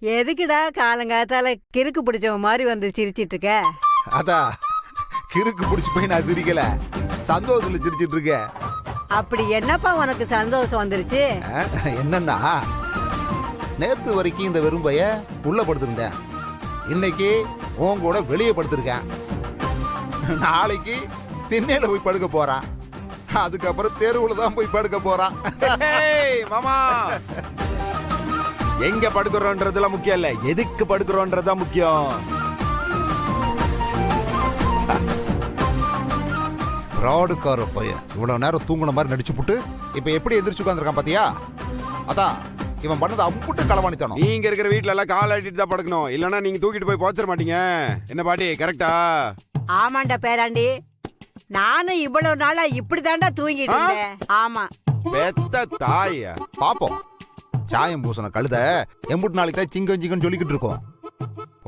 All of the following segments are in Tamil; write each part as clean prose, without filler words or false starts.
எதுக்குடா காலங்காத்தால கிறுக்கு பிடிச்சவ மாதிரி வந்து சிரிச்சிட்டு இருக்க? அதான் கிறுக்கு பிடிச்சி போய் நான் சிரிக்கல, சந்தோஷத்துல சிரிச்சிட்டு இருக்கேன். அப்படி என்னப்பா உனக்கு சந்தோஷம் வந்துருச்சு? என்னன்னா, நேத்து வரைக்கும் இந்த வெறும்பைய உள்ள படுத்திருந்தேன், இன்னைக்கு உன் கூட வெளியே படுத்திருக்கேன். நாளைக்கு திண்ணையில போய் படுக்க போறான், அதுக்கப்புறம் தெருவுல தான் போய் படுக்க போறான். மாமா, எங்க படுக்கிறோன்றதுலாம் முக்கியம் இல்ல, எதுக்கு படுக்கிறோன்றதுதான் முக்கியம். ஃப்ராடுக்கார பையன் இவ்வளவு நேரம் தூங்குன மாதிரி நடிச்சு புட்டு இப்ப எப்படி எந்திரிச்சு உட்காந்துருக்கான் பாத்தியா? அதான் இவன் பண்ணது அம்புட்டு களவாணித்தனம். நீங்க இருக்கிற வீட்ல எல்லாம் கால் ஆட்டிட்டு தான் படுக்கணும், இல்லன்னா நீங்க தூக்கிட்டு போய் போச்சிட மாட்டீங்க. என்ன பாட்டி, கரெக்டா? ஆமாண்டா பேராண்டி, நானும் இவ்வளவு நாளா இப்படிதான்டா தூங்கிட்டு இருந்தேன். ஆமா, பெத்த தாய பாப்போம். சாயம் பூசண கழுத எம்புட்டு நாளைக்கு தான் சிங்கம் சிங்கம் சொல்லிக்கிட்டு இருக்கோம்.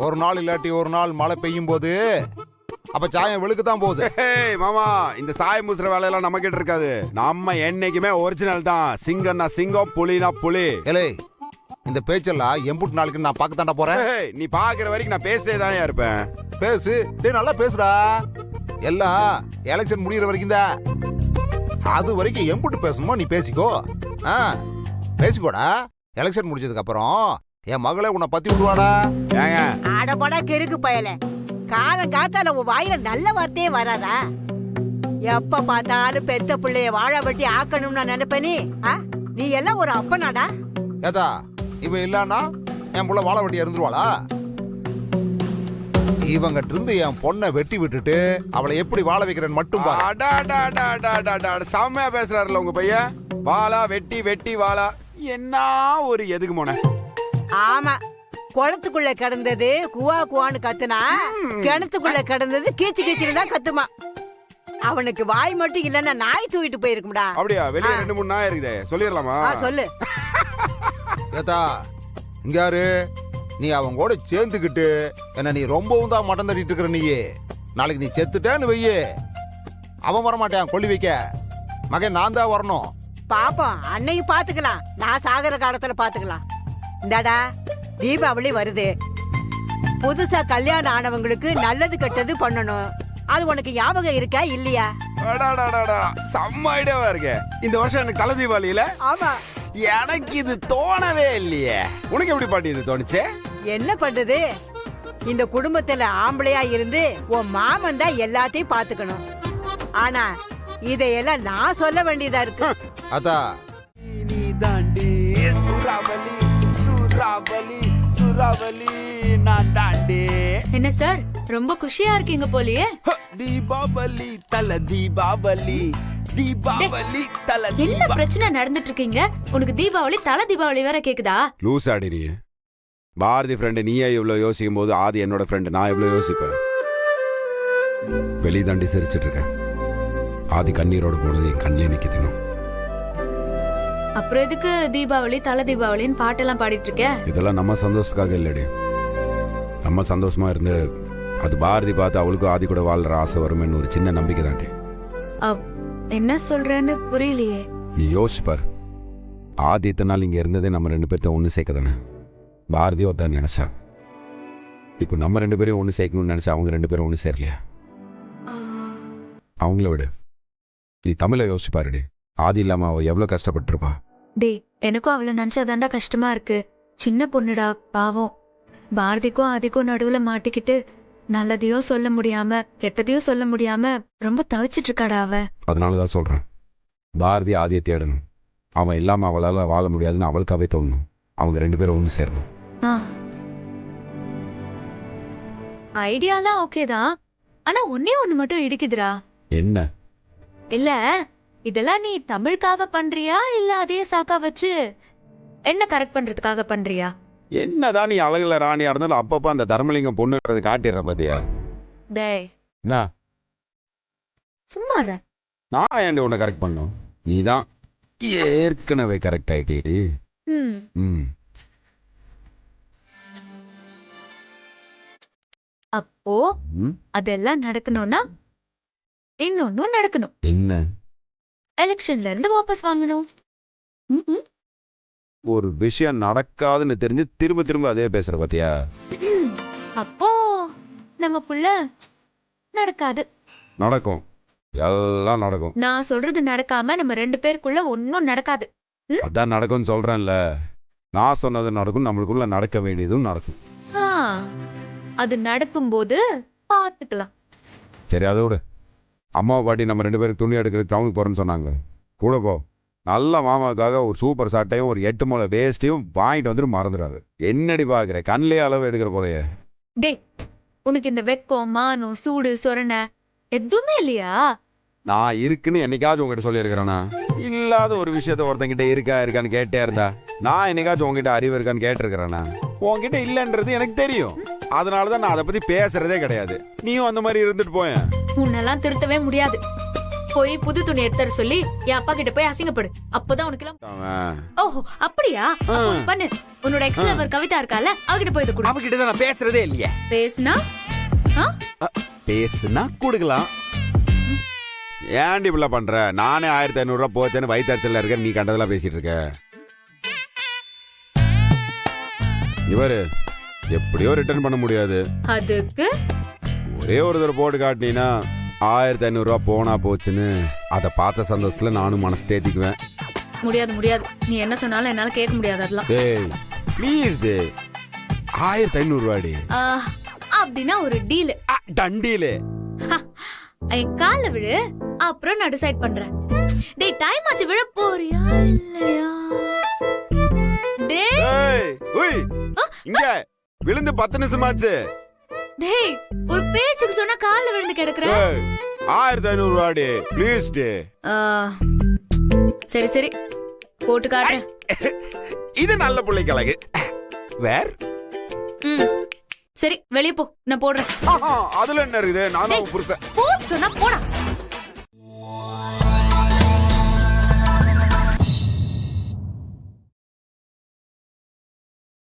ஒரு நாள் இல்லாட்டி ஒரு நாள் மழை பெய்யும் போது அப்ப சாயம் வெளுக்கு தான் போகுது. மாமா, இந்த சாயம் பூசுற வேலையெல்லாம் நம்ம கிட்ட இருக்காது. நம்ம என்னைக்குமே ஒரிஜினல் தான். சிங்கம்னா சிங்கம், புலினா புலி. ஏலே, இந்த பேச்செல்லாம் எம்புட்டு நாளைக்கு நான் பார்க்க தாண்டா போறேன். நீ பாக்குற வரைக்கும் நான் பேசிட்டே தானே இருப்பேன். பேசு, டேய் நல்லா பேசுடா. எல்லாம் எலெக்ஷன் முடிகிற வரைக்கும் தான், அது வரைக்கும் எம்புட்டு பேசணுமோ நீ பேசிக்கோ. பேசிக்கோடா. எலெக்ஷன் முடிஞ்சதுக்கு அப்புறம் என் மகளே உன்னை பத்தி விடுவாடா. ஏங்க அடபடா கிறுக்கு பயல, காலம் காத்தால உன் வாயில நல்ல வார்த்தையே வராதா? எப்ப பார்த்தாலும் பெத்த பிள்ளைய வாழ வெட்டி ஆக்கணும்னு நினைப்ப நீ? நீ எல்லாம் ஒரு அப்பனாடா? ஏதா இவன் இல்லன்னா என் புள்ள வாழ வெட்டி இருந்துருவாளா? இவங்கிட்ட இருந்து என் பொண்ணை வெட்டி விட்டுட்டு அவளை எப்படி வாழ வைக்கிறேன்னு மட்டும் செம்மையா பேசுறாருல உங்க பையன். வாளா வெட்டி வெட்டி வாளா, என்ன ஒரு எதுக்கு மோன? ஆமா, குளத்துக்குள்ள கிடந்தது குவா குவான்னு கத்துனா, கிணத்துக்குள்ள கிடந்தது கீச்சு கீச்சுன்னு தான் கத்துமா. அவனுக்கு வாய் மட்டும் இல்லன்னா நாய் தூக்கிட்டு போயிருக்கும்டா. அப்படியா? வெளியே 2-3 நாய் இருக்குது, சொல்லிடலாமா? சொல்லு. ஏதா இங்காரு, நீ அவங்க கூட சேர்ந்துக்கிட்டு என்ன நீ ரொம்பவும் தான் மட்டம் தட்டிட்டு இருக்கிற. நீ நாளைக்கு நீ செத்துட்டேன்னு வையே, அவன் வரமாட்டான் கொல்லி வைக்க. மகன் நான் தான் வரணும். பாப்போம், அன்னைக்கு பாத்துக்கலாம், நான் சாகர காலத்துல பாத்துக்கலாம். இந்தாடா, தீபாவளி வருது. புதுசா கல்யாணம் ஆனவங்களுக்கு நல்லது கெட்டது பண்ணணும். அது உனக்கு ஞாபகம் இருக்கா இல்லையா? செம்ம ஐடியாவா இருக்கு. இந்த வருஷம் எனக்கு தலை தீபாவளியில. ஆமா, எனக்கு இது தோணவே இல்லையே. உனக்கு எப்படி பாட்டி இது தோணுச்சு? என்ன பண்றது, இந்த குடும்பத்துல ஆம்பளையா இருந்து உன் மாமன் தான் எல்லாத்தையும் பாத்துக்கணும். ஆனா இதையெல்லாம் நான் சொல்ல வேண்டியதா இருக்கு. அதா நீ தாண்டி சூறாவளி சூறாவளி சூறாவளி நான் தாண்டி. என்ன சார், ரொம்ப குஷியா இருக்கீங்க போலியே? தீபாவளி தல தீபாவளி தீபாவளி தல. என்ன பிரச்சனை நடந்துட்டு இருக்கீங்க? உனக்கு தீபாவளி தல தீபாவளி வேற கேக்குதா? லூஸ் ஆடி நீ. பாரதி ஃப்ரெண்டு நீயே இவ்வளவு யோசிக்கும் போது ஆதி என்னோட ஃப்ரெண்டு நான் எவ்வளவு யோசிப்பேன். வெளி தாண்டி சிரிச்சிட்டு இருக்கேன். ஆதி கண்ணீரோடு போனது என் கண்ணிலே நிக்குதுன்னு. அப்புறம் எதுக்கு தீபாவளி தல தீபாவளின்னு பாட்டெல்லாம் பாடிட்டு இருக்க? இதெல்லாம் நம்ம சந்தோஷத்துக்காக இல்லடி. நம்ம சந்தோஷமா இருந்து அது பாரதி பார்த்து அவளுக்கும் ஆதி கூட வாழ்ற ஆசை வரும்னு ஒரு சின்ன நம்பிக்கை தாண்டி. என்ன சொல்றேன்னு புரியலையே. நீ யோசிப்பார், ஆதி இத்தனை நாள் இங்க இருந்ததே நம்ம 2 பேர்த்த ஒண்ணு சேர்க்க தானே. பாரதியோ தான் நினைச்சா. இப்போ நம்ம 2 பேரையும் ஒண்ணு சேர்க்கணும்னு நினைச்சா அவங்க 2 பேரும் ஒண்ணு சேரலையா? அவங்கள விடு, நீ தமிழ யோசிப்பாருடி. ஆதி இல்லாம அவ எவ்வளவு கஷ்டப்பட்டிருப்பா. டே, எனக்கும் அவளை நினைச்சாதான்டா கஷ்டமா இருக்கு. சின்ன பொண்ணுடா, பாவம். பாரதிக்கும் ஆதிக்கும் நடுவுல மாட்டிக்கிட்டு நல்லதையும் சொல்ல முடியாம கெட்டதையும் சொல்ல முடியாம ரொம்ப தவிச்சிட்டு இருக்காடா அவ. அதனாலதான் சொல்றேன், பாரதி ஆதியை தேடணும். அவன் இல்லாம அவளால வாழ முடியாதுன்னு அவளுக்காவே தோணணும். அவங்க 2 பேரும் ஒண்ணு சேரணும். ஐடியாலாம் ஓகே தான், ஆனா ஒன்னே ஒண்ணு மட்டும் இடிக்குதுடா. என்ன? இல்ல, இதெல்லாம் நீ தமிழுக்காக பண்றியா இல்ல அதே சாக்கா வச்சு என்ன கரெக்ட் பண்றதுக்காக பண்றியா? என்னதான் நீ அழகுல ராணியா இருந்தாலும் அப்பப்ப அந்த தர்மலிங்கம் பொண்ணுன்றது காட்டிடுற பாத்தியா? டேய், என்ன சும்மா இரு. நான் ஏன்டி உன்னை கரெக்ட் பண்ணும்? நீதான் ஏற்கனவே கரெக்ட் ஆயிட்டேடி. அப்போ அதெல்லாம் நடக்கணும்னா இன்னொன்னும் நடக்கணும். என்ன? எலெக்ஷன்ல இருந்து வாபஸ் வாங்கணும். ஒரு விஷயம் நடக்காதுன்னு தெரிஞ்சு திரும்ப திரும்ப அதே பேசுற பாத்தியா? அப்போ நம்ம புள்ள நடக்காது. நடக்கும், எல்லாம் நடக்கும். நான் சொல்றது நடக்காம நம்ம 2 பேருக்குள்ள ஒன்னும் நடக்காது. அதான் நடக்கும்னு சொல்றேன்ல. நான் சொன்னது நடக்கும், நம்மளுக்குள்ள நடக்க வேண்டியதும் நடக்கும். ஆ, அது நடக்கும்போது பார்த்துக்கலாம். சரி, அதை விடு. அம்மா பாட்டி நம்ம 2 பேருக்கு துணி எடுக்கிறதுக்கு டவுனுக்கு போறேன்னு சொன்னாங்க. கூட போ. நல்ல மாமாவுக்காக ஒரு சூப்பர் சட்டையும் ஒரு 8 முளை வேஸ்ட்டையும் வாங்கிட்டு வந்துட்டு மறந்துடாது. என்னடி பாக்குற, கண்ணிலே அளவு எடுக்கிற போலையே. டே, உனக்கு இந்த வெக்கம், மானம், சூடு, சொரணை எதுவுமே இல்லையா? நான் இருக்குன்னு என்னைக்காச்சும் உங்ககிட்ட சொல்லியிருக்கிறேன்னா? இல்லாத ஒரு விஷயத்த ஒருத்தங்கிட்ட இருக்கான்னு கேட்டே இருந்தா நான் என்னைக்காச்சும் உங்ககிட்ட அறிவு இருக்கான்னு கேட்டிருக்கிறேன்னா? உங்ககிட்ட இல்லைன்றது எனக்கு தெரியும். அதனாலதான் நான் அதை பத்தி பேசுறதே கிடையாது. நீயும் அந்த மாதிரி இருந்துட்டு போய. உன்னெல்லாம் திருத்தவே முடியாது. போய் புது துணி எடுத்துற சொல்லி என் அப்பா கிட்ட போய் அசிங்கப்படு. அப்பதான் உனக்கு எல்லாம். ஓஹோ, அப்படியா? அப்ப ஒண்ணு பண்ணு. உன்னோட எக்ஸ் லவர் கவிதா இருக்கால, அவகிட்ட போய் இதை கொடு. அவகிட்ட தான் நான் பேசுறதே இல்லையே. பேசுனா கொடுக்கலாம். ஏன்டி இப்படிலாம் பண்ற? நானே 1500 ரூபாய் போச்சேன்னு வயிற்றுச்சல்ல இருக்க, நீ கண்டதெல்லாம் பேசிட்டு இருக்க. இவரு எப்படியோ ரிட்டர்ன் பண்ண முடியாது. அதுக்கு ஒரே ஒரு தடவை போட்டு காட்டினீங்கன்னா 1500 ரூபாய் போனா போச்சுன்னு அதை பார்த்த சந்தோஷத்துல நானும் மனசு தேத்திக்குவேன். முடியாது. நீ என்ன சொன்னாலும் என்னால கேட்க முடியாது அதெல்லாம். டேய் ப்ளீஸ் டே, 1500 ரூபாடி. அப்படின்னா ஒரு டீல். டண்டீலே என் கால்ல விழு, அப்புறம் நான் டிசைட் பண்றேன். டேய், டைம் ஆச்சு, விழ போறியா இல்லையா? டேய் ஓய், இங்க விழுந்து 10 நிமிஷம் ஆச்சு. டேய், ஒரு பேச்சுக்கு சொன்னா கால்ல விழுந்து கிடக்குற. 1500 ரூபாடி ப்ளீஸ் டே. சரி போட்டு காட்டுறேன். இது நல்ல பிள்ளைக்கு அழகு. வேர் சரி, வெளிய போ, நான் போடுறேன். அதுல என்ன இருக்குது? நான் தான் புரிச்சேன். போ சொன்னா போடா.